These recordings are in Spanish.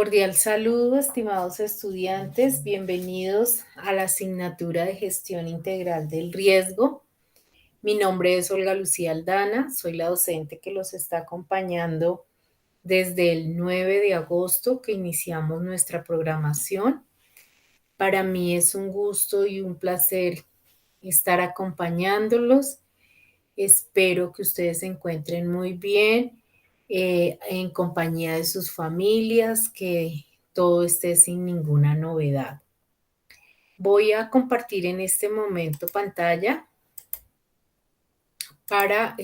Cordial saludo, estimados estudiantes. Bienvenidos a la asignatura de Gestión Integral del Riesgo. Mi nombre es Olga Lucía Aldana, soy la docente que los está acompañando desde el 9 de agosto que iniciamos nuestra programación. Para mí es un gusto y un placer estar acompañándolos. Espero que ustedes se encuentren muy bien, en compañía de sus familias, que todo esté sin ninguna novedad. Voy a compartir en este momento pantalla para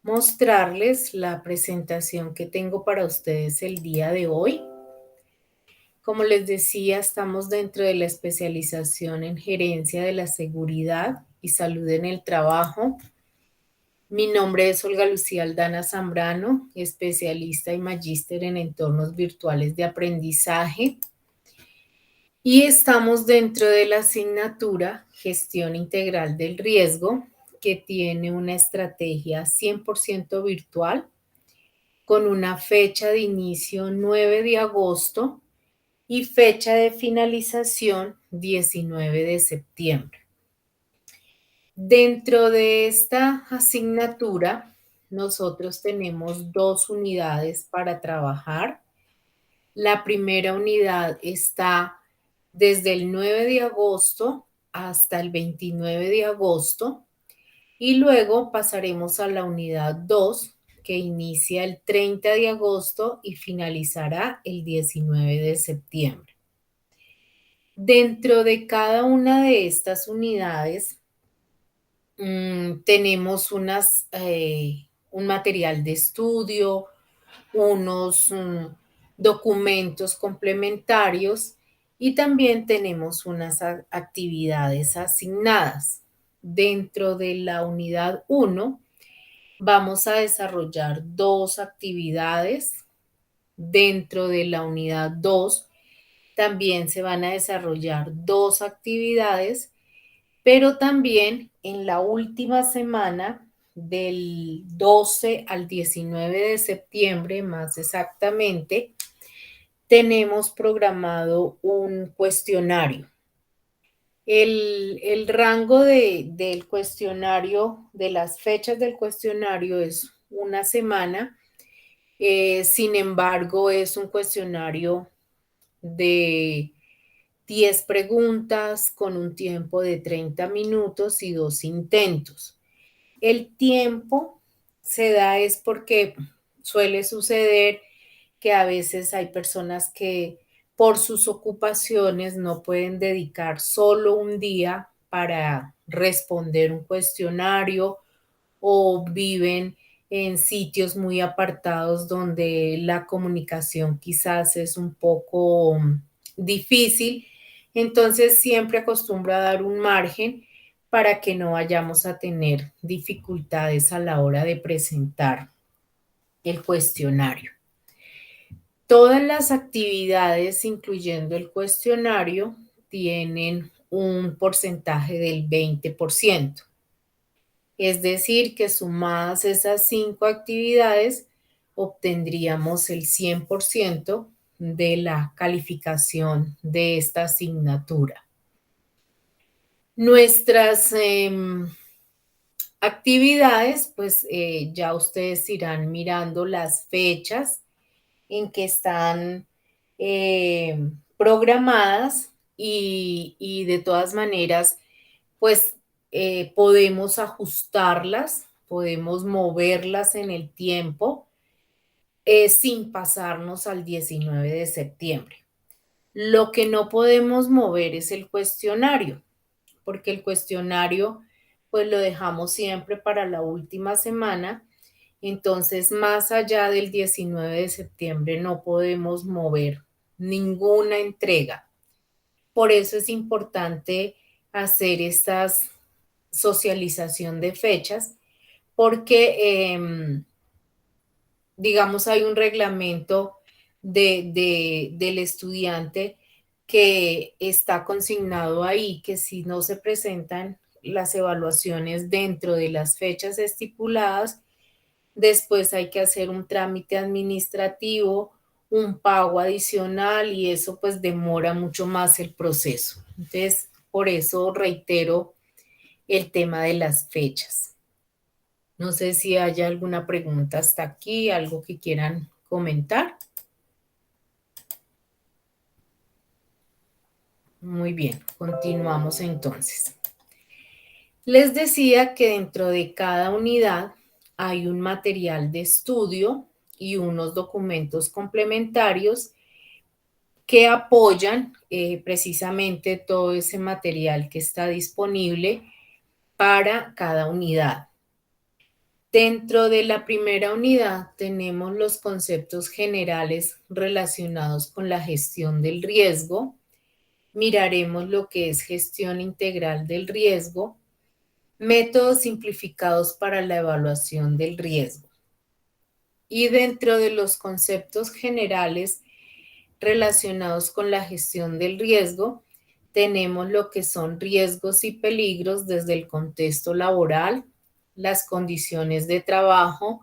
mostrarles la presentación que tengo para ustedes el día de hoy. Como les decía, estamos dentro de la especialización en gerencia de la seguridad y salud en el trabajo. Mi nombre es Olga Lucía Aldana Zambrano, especialista y magíster en entornos virtuales de aprendizaje. Y estamos dentro de la asignatura Gestión Integral del Riesgo, que tiene una estrategia 100% virtual, con una fecha de inicio 9 de agosto y fecha de finalización 19 de septiembre. Dentro de esta asignatura, nosotros tenemos 2 unidades para trabajar. La primera unidad está desde el 9 de agosto hasta el 29 de agosto y luego pasaremos a la unidad 2 que inicia el 30 de agosto y finalizará el 19 de septiembre. Dentro de cada una de estas unidades tenemos un material de estudio, unos documentos complementarios y también tenemos unas actividades asignadas. Dentro de la unidad 1 vamos a desarrollar 2 actividades. Dentro de la unidad 2 también se van a desarrollar 2 actividades, pero también en la última semana del 12 al 19 de septiembre, más exactamente, tenemos programado un cuestionario. El rango del cuestionario, de las fechas del cuestionario es una semana. Sin embargo, es un cuestionario de 10 preguntas con un tiempo de 30 minutos y 2 intentos. El tiempo se da es porque suele suceder que a veces hay personas que por sus ocupaciones no pueden dedicar solo un día para responder un cuestionario o viven en sitios muy apartados donde la comunicación quizás es un poco difícil. Entonces siempre acostumbro a dar un margen para que no vayamos a tener dificultades a la hora de presentar el cuestionario. Todas las actividades, incluyendo el cuestionario, tienen un porcentaje del 20%. Es decir, que sumadas esas 5 actividades, obtendríamos el 100% de la calificación de esta asignatura. Nuestras actividades, pues ya ustedes irán mirando las fechas en que están programadas y de todas maneras, pues podemos ajustarlas, podemos moverlas en el tiempo sin pasarnos al 19 de septiembre. Lo que no podemos mover es el cuestionario, porque el cuestionario pues lo dejamos siempre para la última semana. Entonces, más allá del 19 de septiembre no podemos mover ninguna entrega. Por eso es importante hacer esta socialización de fechas, porque, digamos, hay un reglamento del estudiante que está consignado ahí, que si no se presentan las evaluaciones dentro de las fechas estipuladas, después hay que hacer un trámite administrativo, un pago adicional y eso pues demora mucho más el proceso. Entonces, por eso reitero el tema de las fechas. No sé si haya alguna pregunta hasta aquí, algo que quieran comentar. Muy bien, continuamos entonces. Les decía que dentro de cada unidad hay un material de estudio y unos documentos complementarios que apoyan precisamente todo ese material que está disponible para cada unidad. Dentro de la primera unidad tenemos los conceptos generales relacionados con la gestión del riesgo. Miraremos lo que es gestión integral del riesgo, métodos simplificados para la evaluación del riesgo. Y dentro de los conceptos generales relacionados con la gestión del riesgo, tenemos lo que son riesgos y peligros desde el contexto laboral, las condiciones de trabajo,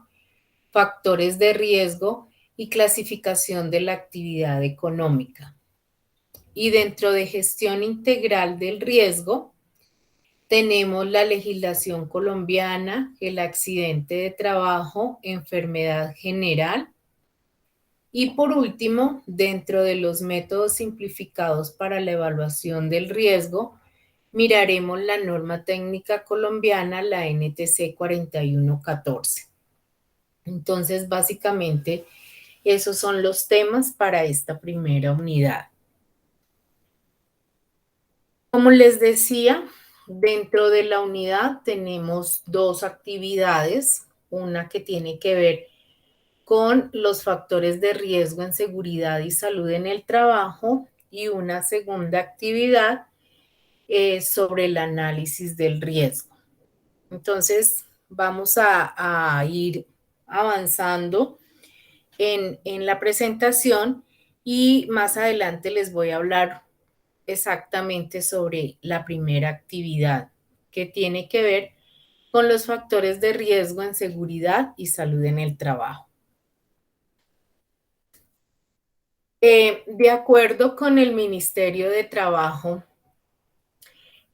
factores de riesgo y clasificación de la actividad económica. Y dentro de gestión integral del riesgo, tenemos la legislación colombiana, el accidente de trabajo, enfermedad general. Y por último, dentro de los métodos simplificados para la evaluación del riesgo, miraremos la norma técnica colombiana, la NTC 4114. Entonces, básicamente, esos son los temas para esta primera unidad. Como les decía, dentro de la unidad tenemos dos actividades, una que tiene que ver con los factores de riesgo en seguridad y salud en el trabajo y una segunda actividad sobre el análisis del riesgo. Entonces, vamos a ir avanzando en la presentación y más adelante les voy a hablar exactamente sobre la primera actividad que tiene que ver con los factores de riesgo en seguridad y salud en el trabajo. De acuerdo con el Ministerio de Trabajo,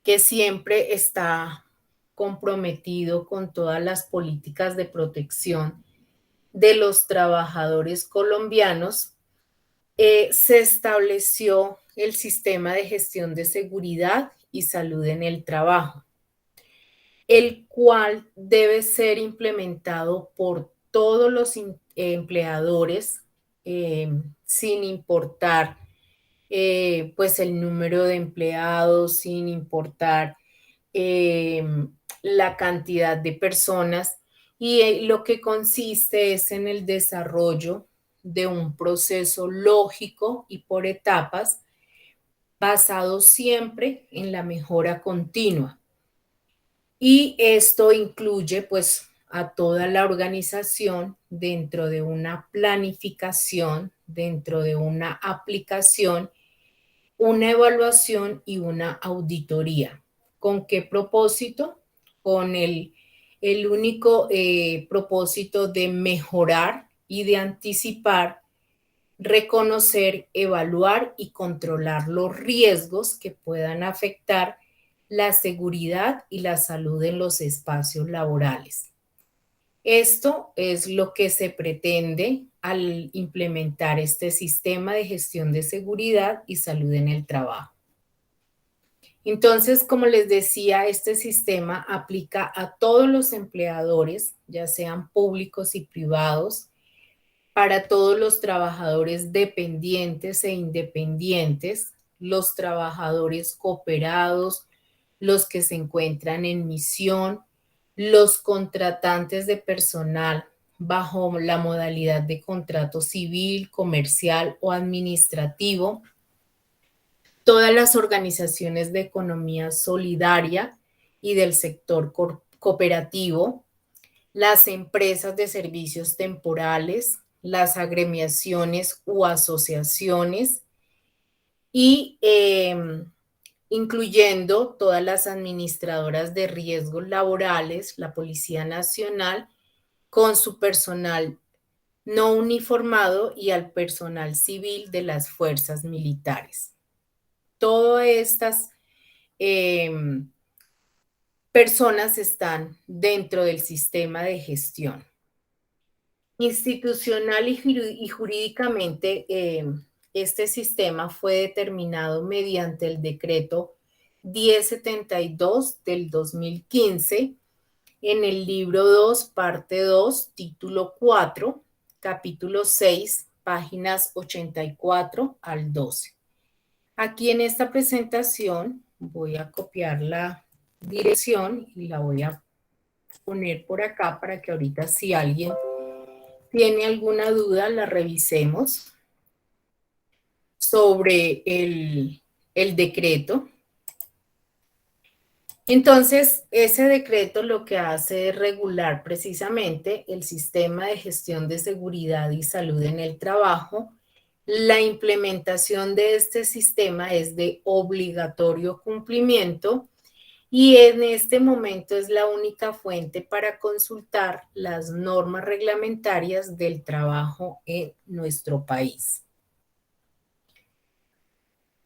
que siempre está comprometido con todas las políticas de protección de los trabajadores colombianos, se estableció el sistema de gestión de seguridad y salud en el trabajo, el cual debe ser implementado por todos los empleadores sin importar pues el número de empleados, sin importar eh, la cantidad de personas y lo que consiste es en el desarrollo de un proceso lógico y por etapas basado siempre en la mejora continua. Y esto incluye pues a toda la organización dentro de una planificación, dentro de una aplicación, una evaluación y una auditoría. ¿Con qué propósito? Con el único propósito de mejorar y de anticipar, reconocer, evaluar y controlar los riesgos que puedan afectar la seguridad y la salud en los espacios laborales. Esto es lo que se pretende al implementar este sistema de gestión de seguridad y salud en el trabajo. Entonces, como les decía, este sistema aplica a todos los empleadores, ya sean públicos y privados, para todos los trabajadores dependientes e independientes, los trabajadores cooperados, los que se encuentran en misión, los contratantes de personal bajo la modalidad de contrato civil, comercial o administrativo, todas las organizaciones de economía solidaria y del sector cooperativo, las empresas de servicios temporales, las agremiaciones u asociaciones y incluyendo todas las administradoras de riesgos laborales, la Policía Nacional con su personal no uniformado y al personal civil de las fuerzas militares. Todas estas personas están dentro del sistema de gestión. Institucional y jurídicamente, este sistema fue determinado mediante el decreto 1072 del 2015 en el libro 2, parte 2, título 4, capítulo 6, páginas 84 al 12. Aquí en esta presentación voy a copiar la dirección y la voy a poner por acá para que ahorita si alguien tiene alguna duda la revisemos sobre el decreto. Entonces, ese decreto lo que hace es regular precisamente el sistema de gestión de seguridad y salud en el trabajo. La implementación de este sistema es de obligatorio cumplimiento y en este momento es la única fuente para consultar las normas reglamentarias del trabajo en nuestro país.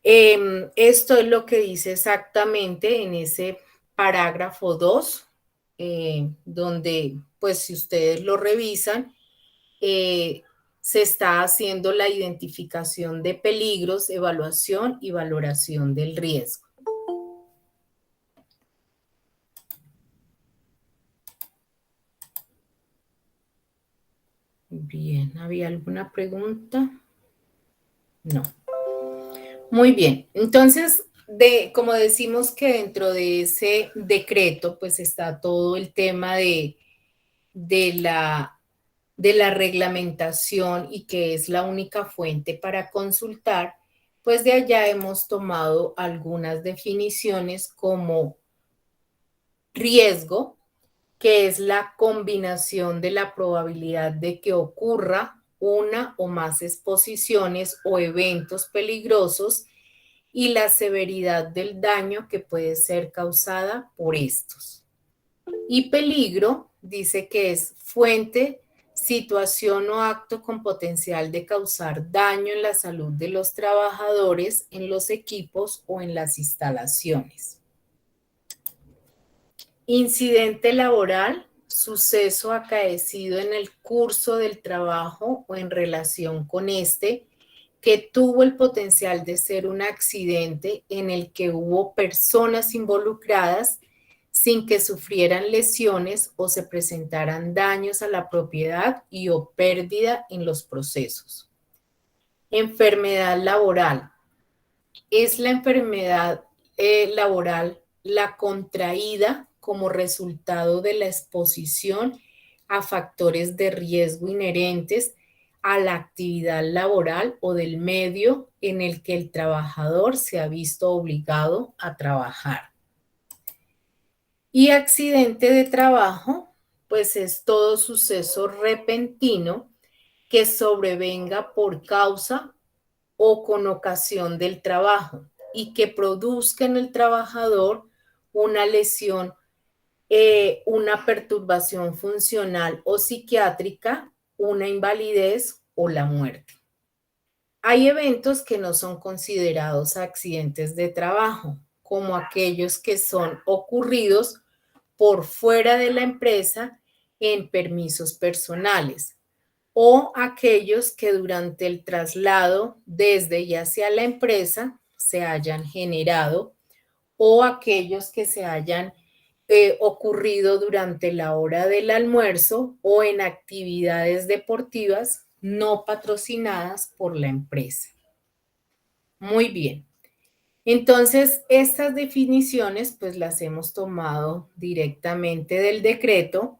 Esto es lo que dice exactamente en ese parágrafo 2, donde, pues, si ustedes lo revisan, se está haciendo la identificación de peligros, evaluación y valoración del riesgo. Bien, ¿había alguna pregunta? No. Muy bien, entonces, como decimos que dentro de ese decreto, pues está todo el tema de la, de la reglamentación y que es la única fuente para consultar, pues de allá hemos tomado algunas definiciones como riesgo, que es la combinación de la probabilidad de que ocurra una o más exposiciones o eventos peligrosos y la severidad del daño que puede ser causada por estos. Y peligro dice que es fuente, situación o acto con potencial de causar daño en la salud de los trabajadores, en los equipos o en las instalaciones. Incidente laboral, suceso acaecido en el curso del trabajo o en relación con este, que tuvo el potencial de ser un accidente en el que hubo personas involucradas sin que sufrieran lesiones o se presentaran daños a la propiedad y o pérdida en los procesos. Enfermedad laboral. Es la enfermedad laboral la contraída como resultado de la exposición a factores de riesgo inherentes a la actividad laboral o del medio en el que el trabajador se ha visto obligado a trabajar. Y accidente de trabajo, pues es todo suceso repentino que sobrevenga por causa o con ocasión del trabajo y que produzca en el trabajador una lesión, una perturbación funcional o psiquiátrica, una invalidez o la muerte. Hay eventos que no son considerados accidentes de trabajo, como aquellos que son ocurridos por fuera de la empresa en permisos personales o aquellos que durante el traslado desde y hacia la empresa se hayan generado o aquellos que se hayan ocurrido durante la hora del almuerzo o en actividades deportivas no patrocinadas por la empresa. Muy bien. Entonces, estas definiciones pues las hemos tomado directamente del decreto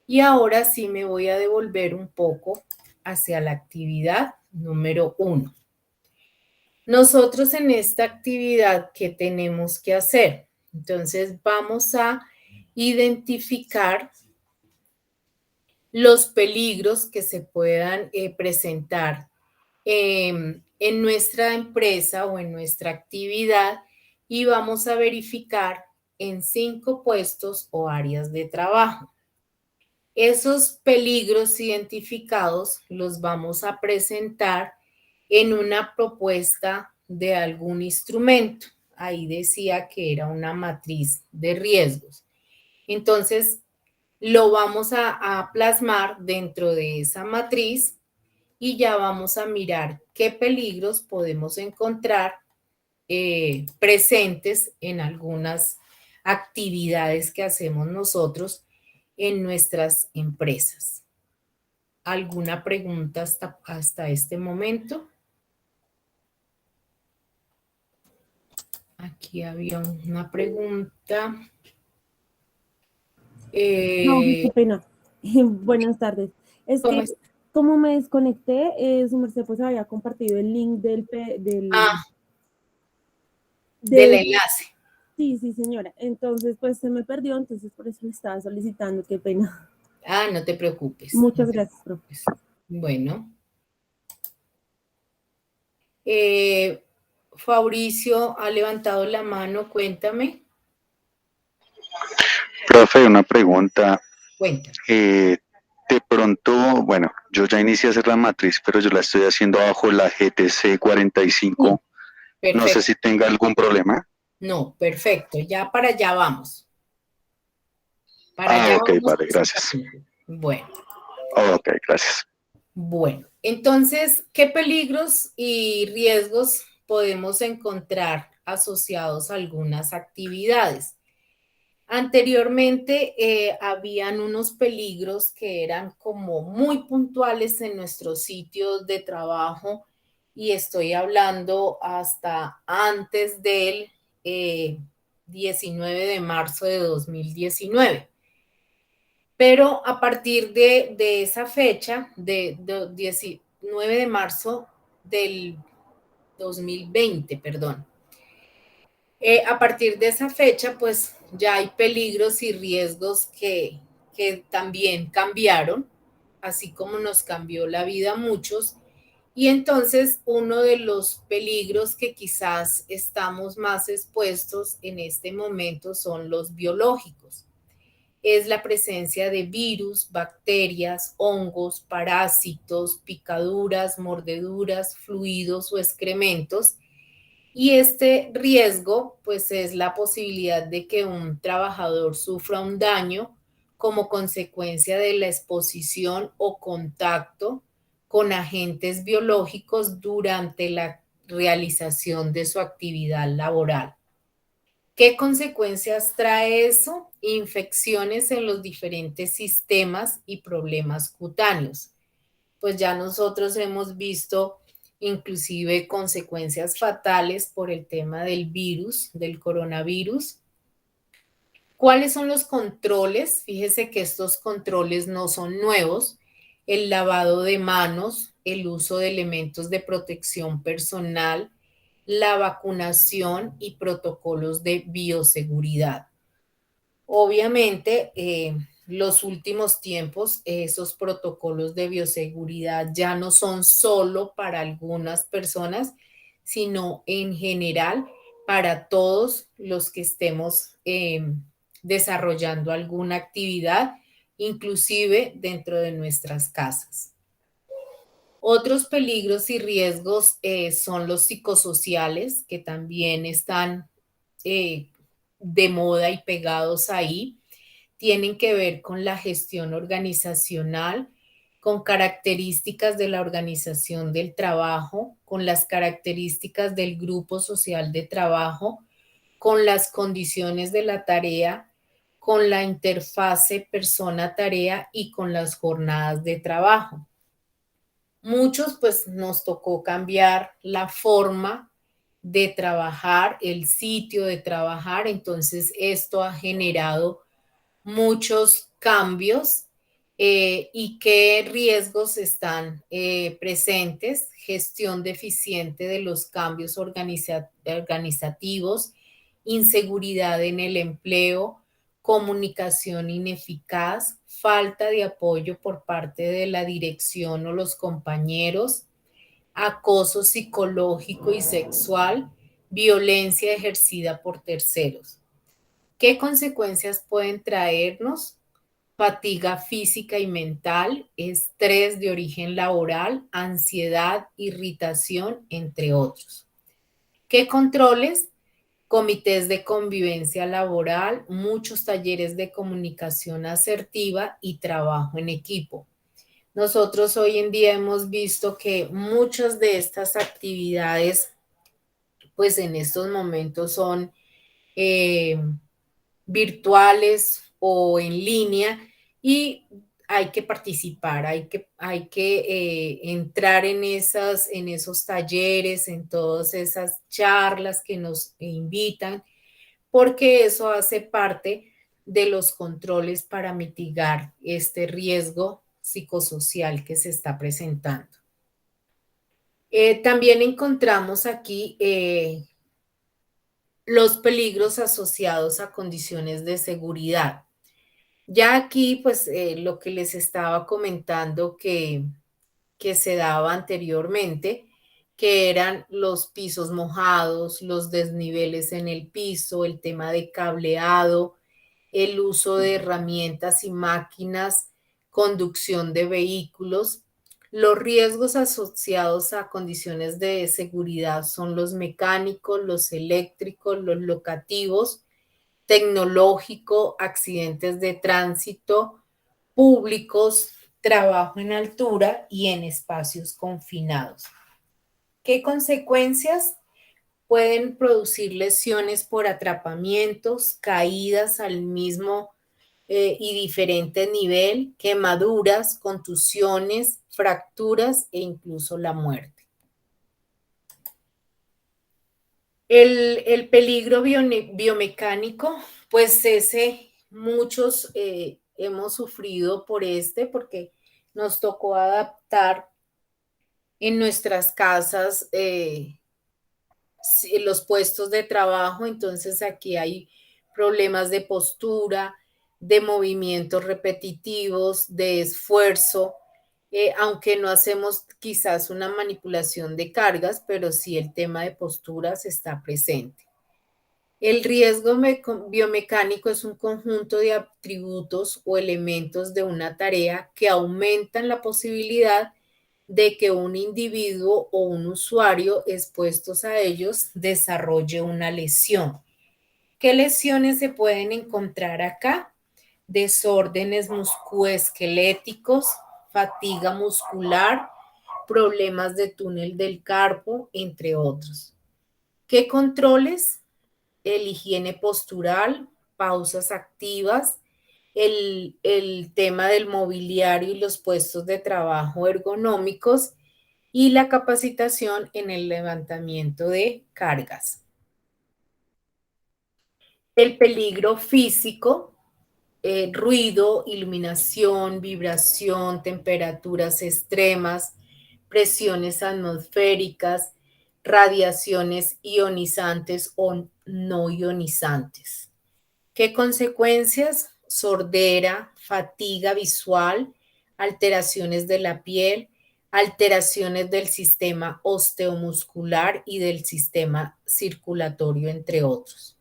y ahora sí me voy a devolver un poco hacia la actividad número 1. Nosotros en esta actividad, ¿qué tenemos que hacer? Entonces, vamos a identificar los peligros que se puedan presentar en nuestra empresa o en nuestra actividad y vamos a verificar en 5 puestos o áreas de trabajo. Esos peligros identificados los vamos a presentar en una propuesta de algún instrumento. Ahí decía que era una matriz de riesgos. Entonces, lo vamos a plasmar dentro de esa matriz y ya vamos a mirar qué peligros podemos encontrar presentes en algunas actividades que hacemos nosotros en nuestras empresas. ¿Alguna pregunta hasta este momento? Aquí había una pregunta. No, qué pena. Buenas tardes. Es ¿Cómo que es? como me desconecté, su merced pues había compartido el link Del de... enlace. Sí, sí, señora. Entonces, pues se me perdió, entonces por eso le estaba solicitando, qué pena. No te preocupes. No Muchas te gracias, profe. preocupes. Bueno. Fabricio ha levantado la mano, cuéntame. Profe, una pregunta. Cuéntame. De pronto, bueno, yo ya inicié a hacer la matriz, pero yo la estoy haciendo bajo la GTC 45. No sé Perfecto. si tenga algún problema. No, perfecto. Ya para allá vamos. Para allá Ok, vamos vale, gracias. precisamente. Bueno. Ok, gracias. Bueno, entonces, ¿qué peligros y riesgos podemos encontrar asociados a algunas actividades? Anteriormente habían unos peligros que eran como muy puntuales en nuestros sitios de trabajo y estoy hablando hasta antes del 19 de marzo de 2019. Pero a partir de esa fecha, de 19 de marzo del 2020, perdón, a partir de esa fecha, pues ya hay peligros y riesgos que también cambiaron, así como nos cambió la vida a muchos. Y entonces uno de los peligros que quizás estamos más expuestos en este momento son los biológicos. Es la presencia de virus, bacterias, hongos, parásitos, picaduras, mordeduras, fluidos o excrementos. Y este riesgo, pues es la posibilidad de que un trabajador sufra un daño como consecuencia de la exposición o contacto con agentes biológicos durante la realización de su actividad laboral. ¿Qué consecuencias trae eso? Infecciones en los diferentes sistemas y problemas cutáneos. Pues ya nosotros hemos visto inclusive consecuencias fatales por el tema del virus, del coronavirus. ¿Cuáles son los controles? Fíjese que estos controles no son nuevos. El lavado de manos, el uso de elementos de protección personal, la vacunación y protocolos de bioseguridad. Obviamente, los últimos tiempos, esos protocolos de bioseguridad ya no son solo para algunas personas, sino en general para todos los que estemos desarrollando alguna actividad, inclusive dentro de nuestras casas. Otros peligros y riesgos son los psicosociales, que también están de moda y pegados ahí. Tienen que ver con la gestión organizacional, con características de la organización del trabajo, con las características del grupo social de trabajo, con las condiciones de la tarea, con la interfase persona-tarea y con las jornadas de trabajo. Muchos pues nos tocó cambiar la forma de trabajar, el sitio de trabajar, entonces esto ha generado muchos cambios y qué riesgos están presentes, gestión deficiente de los cambios organizativos, inseguridad en el empleo, comunicación ineficaz, falta de apoyo por parte de la dirección o los compañeros, acoso psicológico y sexual, violencia ejercida por terceros. ¿Qué consecuencias pueden traernos? fatiga física y mental, estrés de origen laboral, ansiedad, irritación, entre otros. ¿Qué controles? Comités de convivencia laboral, muchos talleres de comunicación asertiva y trabajo en equipo. Nosotros hoy en día hemos visto que muchas de estas actividades, pues en estos momentos son virtuales o en línea y hay que participar, hay que entrar en esos talleres, en todas esas charlas que nos invitan, porque eso hace parte de los controles para mitigar este riesgo psicosocial que se está presentando. También encontramos aquí los peligros asociados a condiciones de seguridad. Ya aquí, pues, lo que les estaba comentando que se daba anteriormente, que eran los pisos mojados, los desniveles en el piso, el tema de cableado, el uso de herramientas y máquinas, conducción de vehículos. Los riesgos asociados a condiciones de seguridad son los mecánicos, los eléctricos, los locativos, tecnológico, accidentes de tránsito, públicos, trabajo en altura y en espacios confinados. ¿Qué consecuencias? Pueden producir lesiones por atrapamientos, caídas al mismo y diferente nivel, quemaduras, contusiones, fracturas e incluso la muerte. El peligro biomecánico, pues muchos hemos sufrido por porque nos tocó adaptar en nuestras casas los puestos de trabajo, entonces aquí hay problemas de postura, de movimientos repetitivos, de esfuerzo, aunque no hacemos quizás una manipulación de cargas, pero sí el tema de posturas está presente. El riesgo biomecánico es un conjunto de atributos o elementos de una tarea que aumentan la posibilidad de que un individuo o un usuario expuestos a ellos desarrolle una lesión. ¿Qué lesiones se pueden encontrar acá? Desórdenes musculoesqueléticos, fatiga muscular, problemas de túnel del carpo, entre otros. ¿Qué controles? El higiene postural, pausas activas, el tema del mobiliario y los puestos de trabajo ergonómicos y la capacitación en el levantamiento de cargas. El peligro físico, ruido, iluminación, vibración, temperaturas extremas, presiones atmosféricas, radiaciones ionizantes o no ionizantes. ¿Qué consecuencias? Sordera, fatiga visual, alteraciones de la piel, alteraciones del sistema osteomuscular y del sistema circulatorio, entre otros.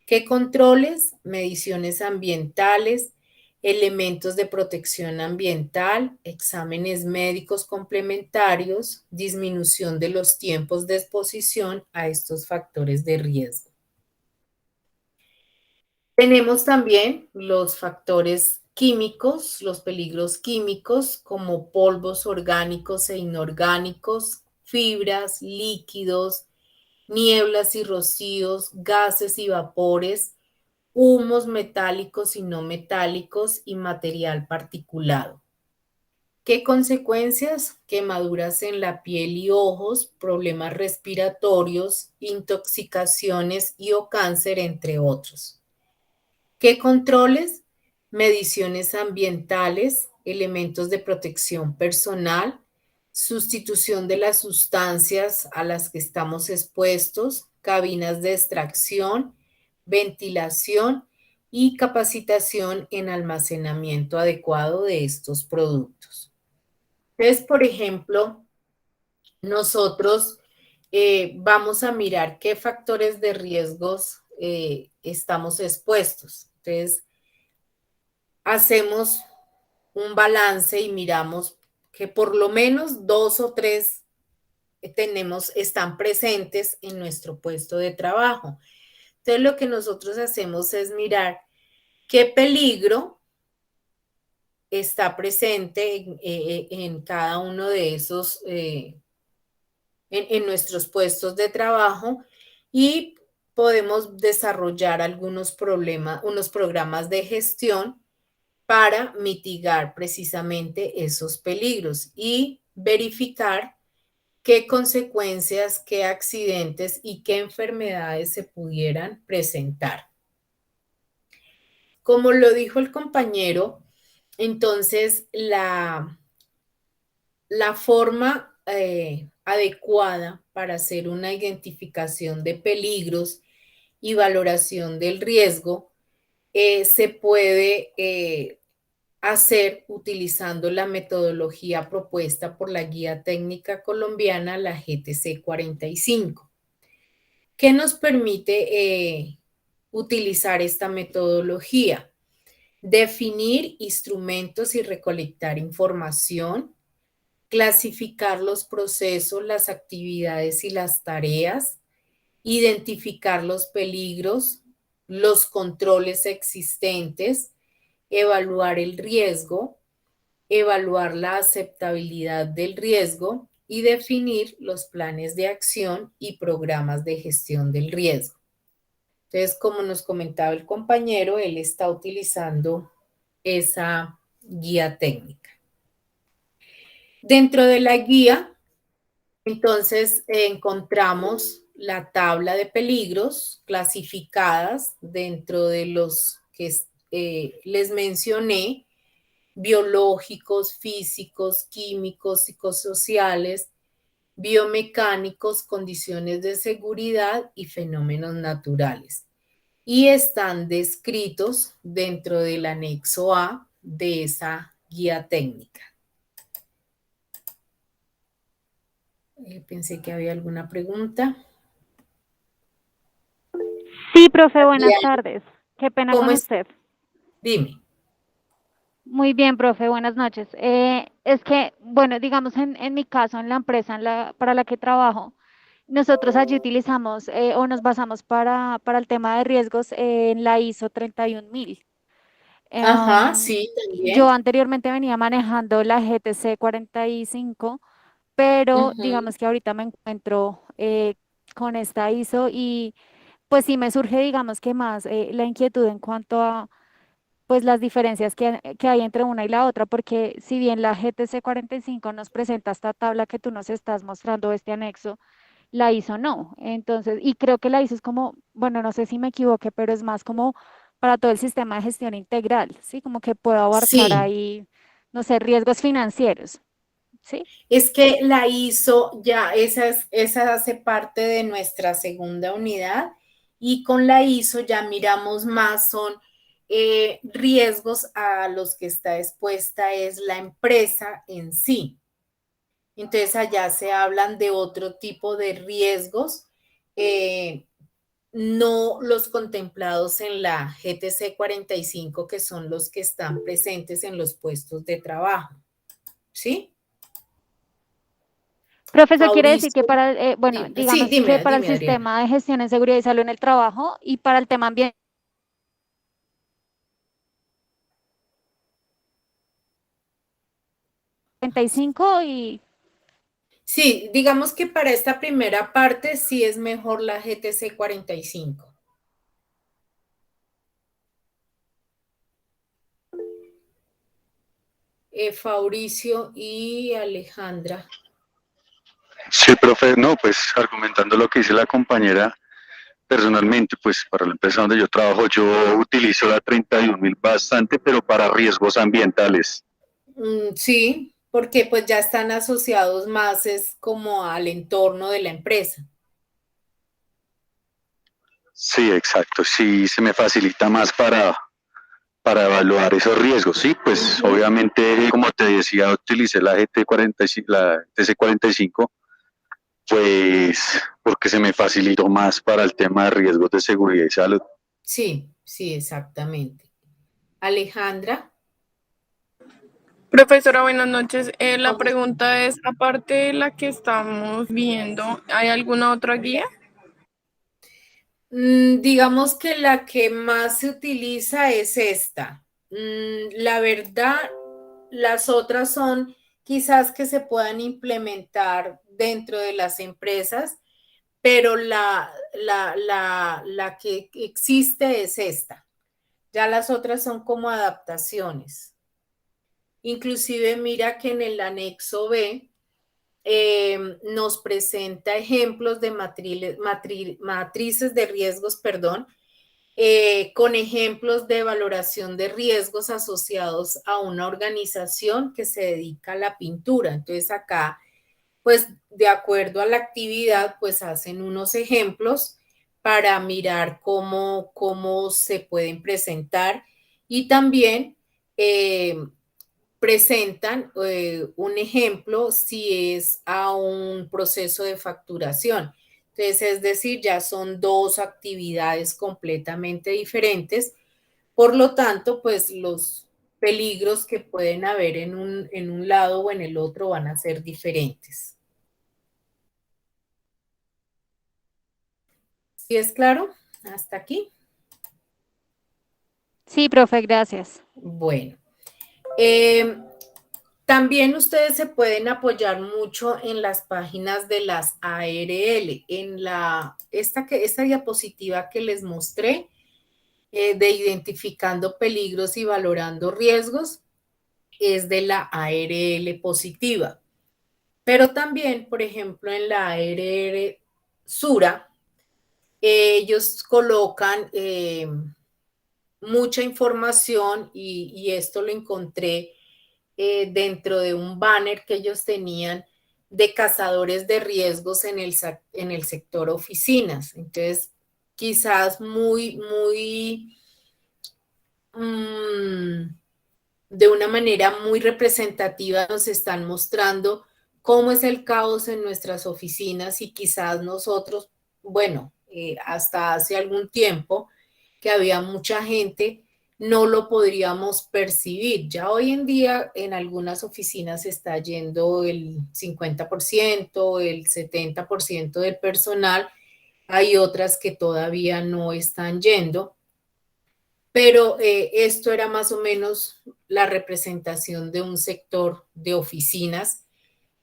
¿Qué controles? Mediciones ambientales, elementos de protección ambiental, exámenes médicos complementarios, disminución de los tiempos de exposición a estos factores de riesgo. Tenemos también los factores químicos, los peligros químicos como polvos orgánicos e inorgánicos, fibras, líquidos, nieblas y rocíos, gases y vapores, humos metálicos y no metálicos y material particulado. ¿Qué consecuencias? Quemaduras en la piel y ojos, problemas respiratorios, intoxicaciones y o cáncer, entre otros. ¿Qué controles? Mediciones ambientales, elementos de protección personal, sustitución de las sustancias a las que estamos expuestos, cabinas de extracción, ventilación y capacitación en almacenamiento adecuado de estos productos. Entonces, por ejemplo, nosotros vamos a mirar qué factores de riesgos estamos expuestos. Entonces, hacemos un balance y miramos que por lo menos 2 o 3 están presentes en nuestro puesto de trabajo. Entonces, lo que nosotros hacemos es mirar qué peligro está presente en cada uno de esos, en nuestros puestos de trabajo, y podemos desarrollar algunos unos programas de gestión para mitigar precisamente esos peligros y verificar qué consecuencias, qué accidentes y qué enfermedades se pudieran presentar. Como lo dijo el compañero, entonces la forma adecuada para hacer una identificación de peligros y valoración del riesgo se puede hacer utilizando la metodología propuesta por la Guía Técnica Colombiana, la GTC 45, que nos permite utilizar esta metodología: definir instrumentos y recolectar información, clasificar los procesos, las actividades y las tareas, identificar los peligros, los controles existentes, evaluar el riesgo, evaluar la aceptabilidad del riesgo y definir los planes de acción y programas de gestión del riesgo. Entonces, como nos comentaba el compañero, él está utilizando esa guía técnica. Dentro de la guía, entonces, encontramos la tabla de peligros clasificadas dentro de los que les mencioné: biológicos, físicos, químicos, psicosociales, biomecánicos, condiciones de seguridad y fenómenos naturales. Y están descritos dentro del anexo A de esa guía técnica. Pensé que había alguna pregunta. Sí, profe, buenas tardes. Qué pena con usted. Dime. Muy bien, profe, buenas noches. Es que, bueno, digamos en mi caso, en la empresa para la que trabajo, nosotros allí utilizamos o nos basamos para el tema de riesgos en la ISO 31000. Ajá, sí, también. Yo anteriormente venía manejando la GTC 45, pero digamos que ahorita me encuentro con esta ISO y pues sí me surge, digamos que más la inquietud en cuanto a pues las diferencias que hay entre una y la otra, porque si bien la GTC 45 nos presenta esta tabla que tú nos estás mostrando, este anexo, la ISO no. Entonces, y creo que la ISO es como, bueno, no sé si me equivoqué, pero es más como para todo el sistema de gestión integral, ¿sí? Como que puedo abarcar ahí, no sé, riesgos financieros, ¿sí? Es que la ISO ya, esa hace parte de nuestra segunda unidad, y con la ISO ya miramos más, son riesgos a los que está expuesta es la empresa en sí. Entonces allá se hablan de otro tipo de riesgos, no los contemplados en la GTC 45, que son los que están presentes en los puestos de trabajo. ¿Sí? Profesor, quiere decir que para, bueno, sí, digamos dime, que para el Adriana. sistema de gestión en seguridad y salud en el trabajo y para el tema ambiental. y Sí, digamos que para esta primera parte sí es mejor la GTC 45. Fabricio y Alejandra. Sí, profe, no, pues argumentando lo que dice la compañera, personalmente, pues para la empresa donde yo trabajo, yo utilizo la 31000 bastante, pero para riesgos ambientales. Sí, porque pues ya están asociados más es como al entorno de la empresa. Sí, exacto, sí se me facilita más para evaluar esos riesgos. Sí, pues obviamente, como te decía, utilicé la GT45, la TC45, pues porque se me facilitó más para el tema de riesgos de seguridad y salud. Sí, sí, exactamente. Alejandra. Profesora, buenas noches. La ¿Cómo? pregunta es, aparte de la que estamos viendo, ¿hay alguna otra guía? Digamos que la que más se utiliza es esta. La verdad, las otras son quizás que se puedan implementar dentro de las empresas, pero la que existe es esta. Ya las otras son como adaptaciones. Inclusive mira que en el anexo B nos presenta ejemplos de matrices de riesgos, perdón, con ejemplos de valoración de riesgos asociados a una organización que se dedica a la pintura. Entonces acá, pues de acuerdo a la actividad, pues hacen unos ejemplos para mirar cómo se pueden presentar y también presentan un ejemplo si es a un proceso de facturación. Entonces, es decir, ya son dos actividades completamente diferentes. Por lo tanto, pues los peligros que pueden haber en un lado o en el otro van a ser diferentes. ¿Sí es claro? Hasta aquí. Sí, profe, gracias. Bueno. También ustedes se pueden apoyar mucho en las páginas de las ARL. Esta diapositiva que les mostré de identificando peligros y valorando riesgos es de la ARL positiva. Pero también, por ejemplo, en la ARL Sura, ellos colocan mucha información y esto lo encontré dentro de un banner que ellos tenían de cazadores de riesgos en el sector oficinas. Entonces, quizás de una manera muy representativa nos están mostrando cómo es el caos en nuestras oficinas y quizás nosotros, bueno, hasta hace algún tiempo que había mucha gente, no lo podríamos percibir. Ya hoy en día en algunas oficinas está yendo el 50%, el 70% del personal, hay otras que todavía no están yendo, pero esto era más o menos la representación de un sector de oficinas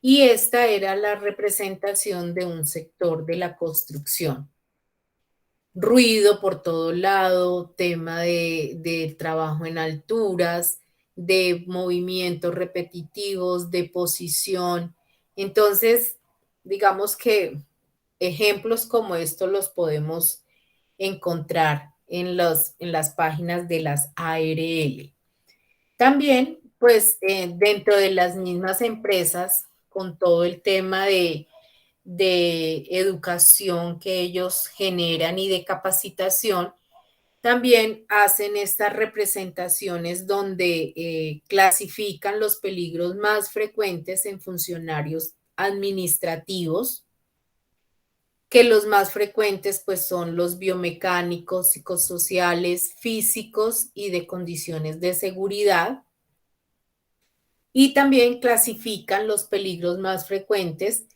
y esta era la representación de un sector de la construcción. Ruido por todo lado, tema de trabajo en alturas, de movimientos repetitivos, de posición. Entonces, digamos que ejemplos como estos los podemos encontrar en las páginas de las ARL. También, pues, dentro de las mismas empresas, con todo el tema de educación que ellos generan y de capacitación, también hacen estas representaciones donde clasifican los peligros más frecuentes en funcionarios administrativos, que los más frecuentes pues son los biomecánicos, psicosociales, físicos y de condiciones de seguridad. Y también clasifican los peligros más frecuentes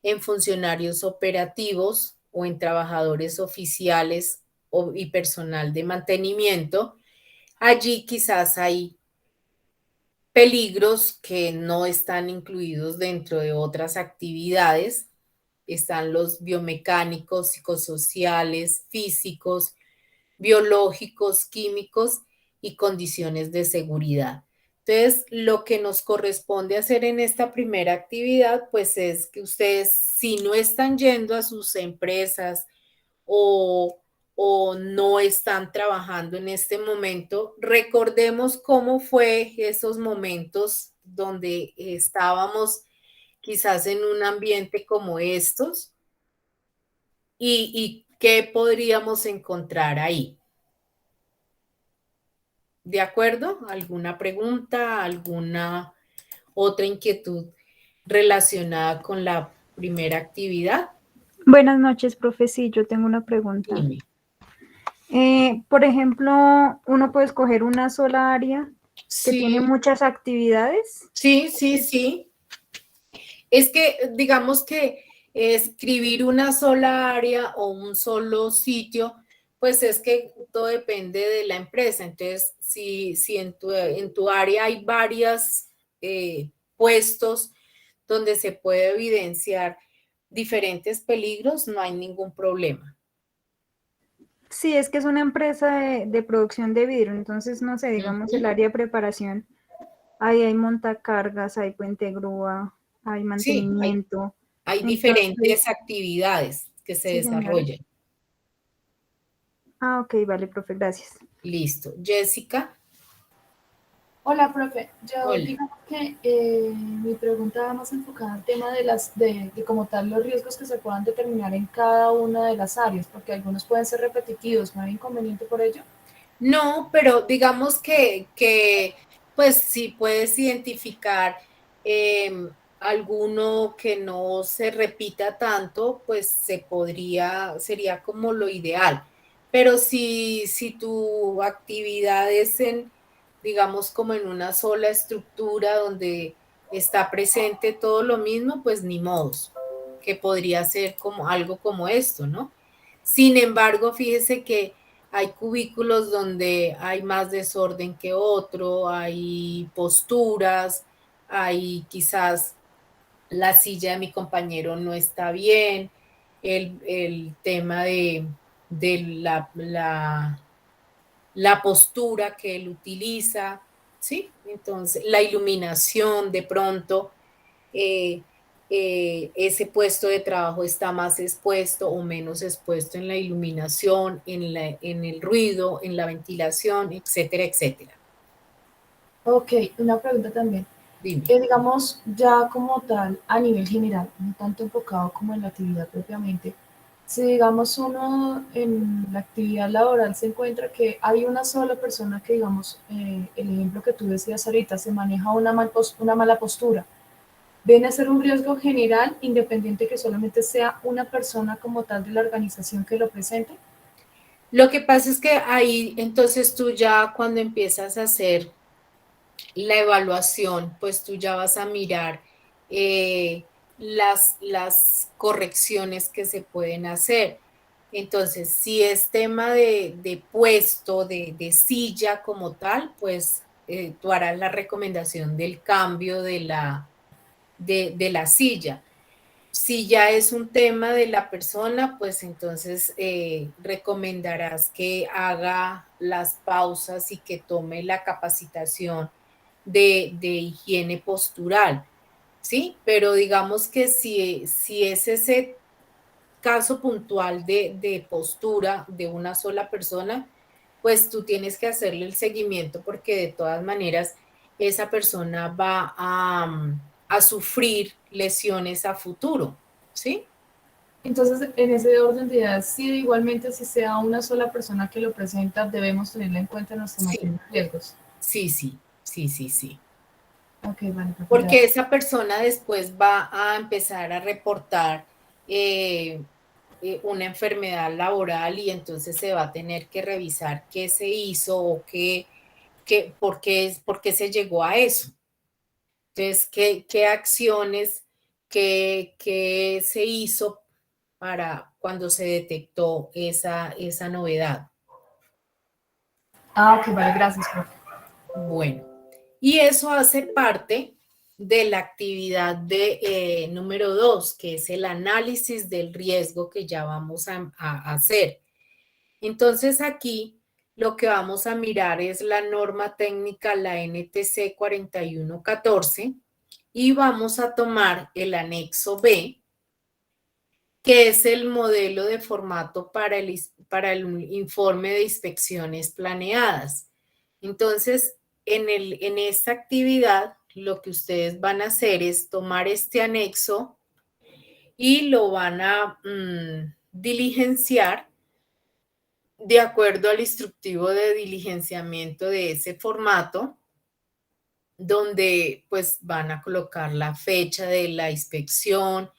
en funcionarios operativos o en trabajadores oficiales y personal de mantenimiento. Allí quizás hay peligros que no están incluidos dentro de otras actividades. Están los biomecánicos, psicosociales, físicos, biológicos, químicos y condiciones de seguridad. Entonces, lo que nos corresponde hacer en esta primera actividad, pues es que ustedes, si no están yendo a sus empresas o no están trabajando en este momento, recordemos cómo fue esos momentos donde estábamos quizás en un ambiente como estos y qué podríamos encontrar ahí. ¿De acuerdo? ¿Alguna pregunta, alguna otra inquietud relacionada con la primera actividad? Buenas noches, profe. Sí, yo tengo una pregunta. Dime. Por ejemplo, uno puede escoger una sola área que tiene Sí, muchas actividades. sí, sí, sí. Es que digamos que escribir una sola área o un solo sitio, pues es que todo depende de la empresa. Entonces, si en tu área hay varios puestos donde se puede evidenciar diferentes peligros, no hay ningún problema. Sí, es que es una empresa de producción de vidrio, entonces no sé, digamos el Ujú. área de preparación, ahí hay montacargas, hay puente grúa, hay Sí, mantenimiento. hay diferentes Entonces, actividades que se sí, señora. desarrollan. Ah, ok, vale, profe, gracias. Listo. Jessica, Hola, profe. Yo hola. digamos que mi pregunta va más enfocada al tema de como tal los riesgos que se puedan determinar en cada una de las áreas, porque algunos pueden ser repetitivos, ¿no hay inconveniente por ello? No, pero digamos que pues si puedes identificar alguno que no se repita tanto, pues sería como lo ideal. Pero si tu actividad es digamos, como en una sola estructura donde está presente todo lo mismo, pues ni modos, que podría ser como algo como esto, ¿no? Sin embargo, fíjese que hay cubículos donde hay más desorden que otro, hay posturas, hay quizás la silla de mi compañero no está bien, el tema de la postura que él utiliza, ¿sí? Entonces, la iluminación de pronto, eh, ese puesto de trabajo está más expuesto o menos expuesto en la iluminación, en el ruido, en la ventilación, etcétera, etcétera. Ok, una pregunta también. Dime. Digamos, ya como tal, a nivel general, no tanto enfocado como en la actividad propiamente, si digamos uno en la actividad laboral se encuentra que hay una sola persona que, digamos, el ejemplo que tú decías ahorita, se maneja una mala postura, viene a ser un riesgo general, independiente que solamente sea una persona como tal de la organización que lo presente. Lo que pasa es que ahí, entonces tú ya cuando empiezas a hacer la evaluación, pues tú ya vas a mirar las correcciones que se pueden hacer. Entonces, si es tema de puesto, de silla como tal, pues tú harás la recomendación del cambio de la silla. Si ya es un tema de la persona, pues entonces recomendarás que haga las pausas y que tome la capacitación de higiene postural, ¿sí? Pero digamos que si es ese caso puntual de postura de una sola persona, pues tú tienes que hacerle el seguimiento porque de todas maneras esa persona va a sufrir lesiones a futuro, ¿sí? Entonces, en ese orden de ideas, sí, igualmente, si sea una sola persona que lo presenta, debemos tenerla en cuenta en la Sí, estimación de riesgos. sí, sí, sí, sí, sí. Ok, vale, profe, Porque gracias. esa persona después va a empezar a reportar eh, una enfermedad laboral y entonces se va a tener que revisar qué se hizo o por qué se llegó a eso. Entonces, qué acciones, qué se hizo para cuando se detectó esa novedad. Ah, ok, vale, gracias, profe. Bueno, y eso hace parte de la actividad de número 2, que es el análisis del riesgo que ya vamos a hacer. Entonces aquí lo que vamos a mirar es la norma técnica, la NTC 4114, y vamos a tomar el anexo B, que es el modelo de formato para el informe de inspecciones planeadas. Entonces, en esta actividad, lo que ustedes van a hacer es tomar este anexo y lo van a diligenciar de acuerdo al instructivo de diligenciamiento de ese formato, donde pues van a colocar la fecha de la inspección,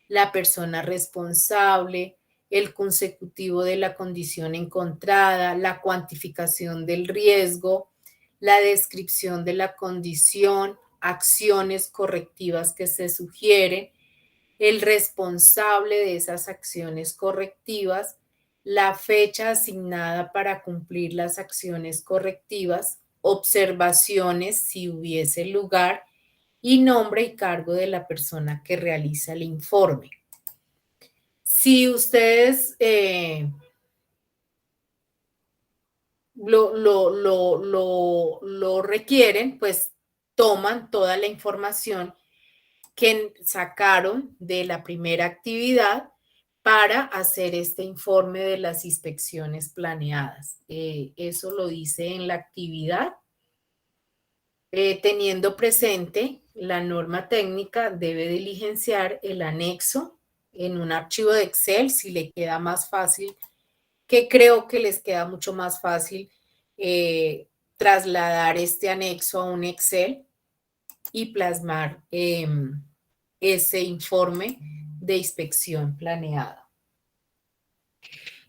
la persona responsable, el consecutivo de la condición encontrada, la cuantificación del riesgo, la descripción de la condición, acciones correctivas que se sugieren, el responsable de esas acciones correctivas, la fecha asignada para cumplir las acciones correctivas, observaciones si hubiese lugar y nombre y cargo de la persona que realiza el informe. Si ustedes lo requieren, pues toman toda la información que sacaron de la primera actividad para hacer este informe de las inspecciones planeadas. Eso lo dice en la actividad. Teniendo presente la norma técnica, debe diligenciar el anexo en un archivo de Excel si le queda más fácil, que creo que les queda mucho más fácil trasladar este anexo a un Excel y plasmar ese informe de inspección planeada.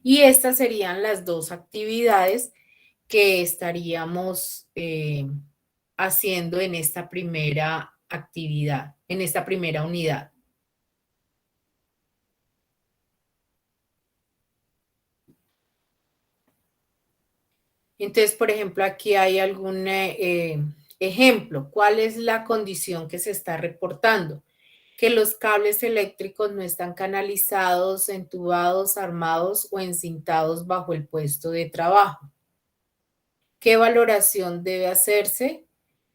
Y estas serían las dos actividades que estaríamos haciendo en esta primera actividad, en esta primera unidad. Entonces, por ejemplo, aquí hay algún ejemplo. ¿Cuál es la condición que se está reportando? Que los cables eléctricos no están canalizados, entubados, armados o encintados bajo el puesto de trabajo. ¿Qué valoración debe hacerse?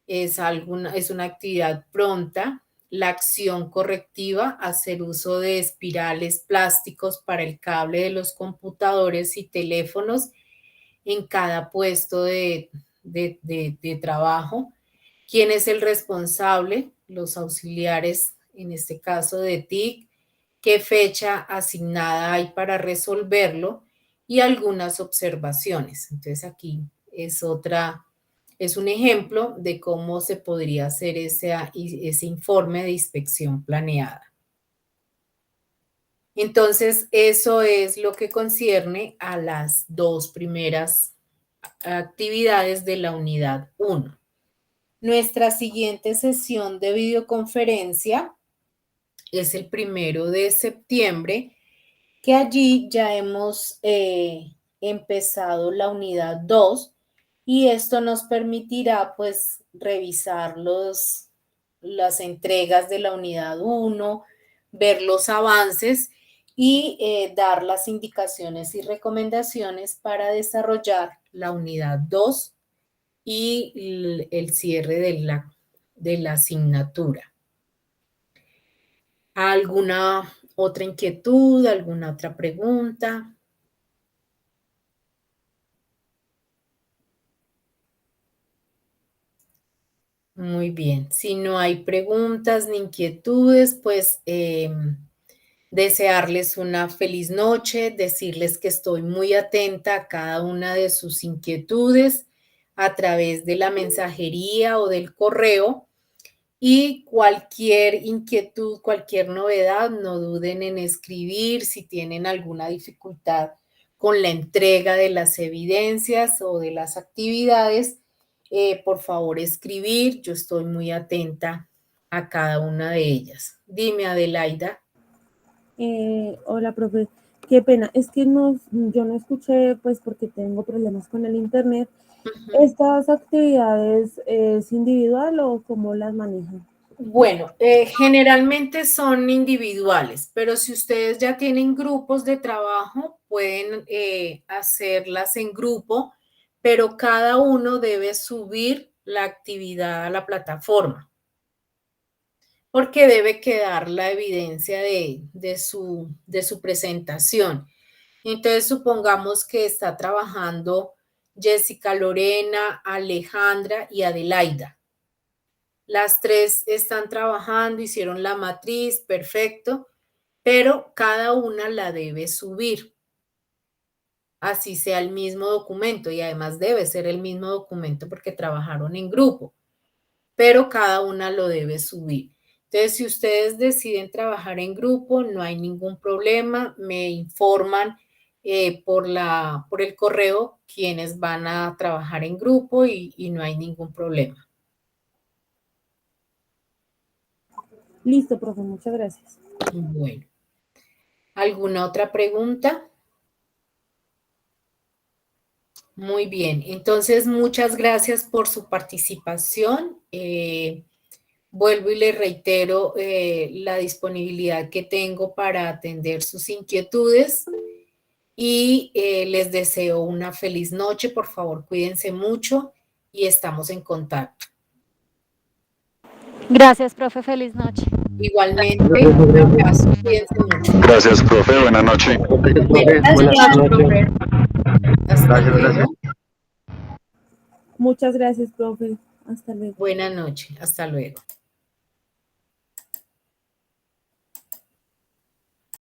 Es una actividad pronta. La acción correctiva, hacer uso de espirales plásticos para el cable de los computadores y teléfonos en cada puesto de trabajo. ¿Quién es el responsable? Los auxiliares, en este caso de TIC. ¿Qué fecha asignada hay para resolverlo? Y algunas observaciones. Entonces aquí es un ejemplo de cómo se podría hacer ese informe de inspección planeada. Entonces, eso es lo que concierne a las dos primeras actividades de la unidad 1. Nuestra siguiente sesión de videoconferencia es el 1 de septiembre, que allí ya hemos empezado la unidad 2 y esto nos permitirá pues revisar las entregas de la unidad 1, ver los avances y dar las indicaciones y recomendaciones para desarrollar la unidad 2 y el cierre de la asignatura. ¿Alguna otra inquietud? ¿Alguna otra pregunta? Muy bien. Si no hay preguntas ni inquietudes, pues desearles una feliz noche, decirles que estoy muy atenta a cada una de sus inquietudes a través de la mensajería o del correo. Y cualquier inquietud, cualquier novedad, no duden en escribir si tienen alguna dificultad con la entrega de las evidencias o de las actividades. Por favor, escribir. Yo estoy muy atenta a cada una de ellas. Dime, Adelaida. Hola, profe. Qué pena. Es que yo no escuché, pues porque tengo problemas con el internet. ¿Estas actividades es individual o cómo las manejan? Bueno, generalmente son individuales, pero si ustedes ya tienen grupos de trabajo, pueden hacerlas en grupo, pero cada uno debe subir la actividad a la plataforma, porque debe quedar la evidencia de su presentación. Entonces, supongamos que está trabajando Jessica Lorena, Alejandra y Adelaida. Las tres están trabajando, hicieron la matriz, perfecto, pero cada una la debe subir. Así sea el mismo documento y además debe ser el mismo documento porque trabajaron en grupo, pero cada una lo debe subir. Entonces, si ustedes deciden trabajar en grupo, no hay ningún problema, me informan por el correo quienes van a trabajar en grupo y no hay ningún problema. Listo, profe, muchas gracias. Bueno, ¿alguna otra pregunta? Muy bien, entonces muchas gracias por su participación. Vuelvo y le reitero la disponibilidad que tengo para atender sus inquietudes y les deseo una feliz noche. Por favor, cuídense mucho y estamos en contacto. Gracias, profe. Feliz noche. Igualmente, un abrazo. Cuídense mucho. Gracias, profe. Buenas noches. Buenas noches. Hasta luego. Muchas gracias, profe. Hasta luego. Buenas noches. Hasta luego.